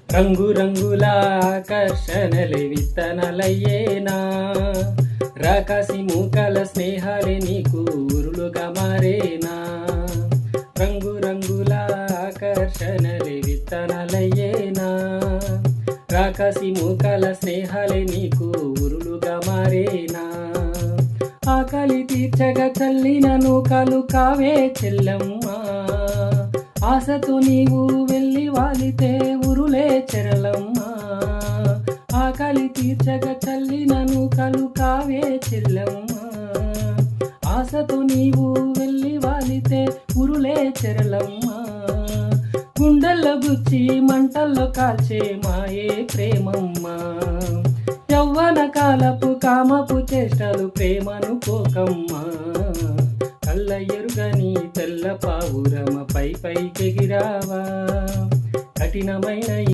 రంగు రంగుల ఆకర్షణలే విత్తనాలయ్యేనా, రాకాసి మూకల స్నేహాలే నీకు ఊరులుగా మారేనా. రంగు రంగుల ఆకర్షణలే విత్తనాలయ్యేనా, రాకాసి మూకల స్నేహాలే నీకు ఊరులుగా మారేనా. ఆకలి తీర్చగా చల్లిన నూకలు కావే చెల్లమ్మా, ఆశతో నీవు వెళ్ళి వాలితే ఉరులే చెరలమ్మా. ఆకలి తీర్చగా చల్లిన నూకలు కావే చెల్లమ్మా, ఆశతో నీవు వెళ్ళి వాలితే ఉరులే చెరలమ్మా. గుండెల్లో గుచ్చి మంటల్లో కాల్చే మాయే ప్రేమమ్మా, యవ్వన కాలపు కామపు చేష్టలు ప్రేమను పోకమ్మా. కళ్ళ ఎరుగని తెల్ల పావురమ పై పైకెగిరావా, కఠినమైన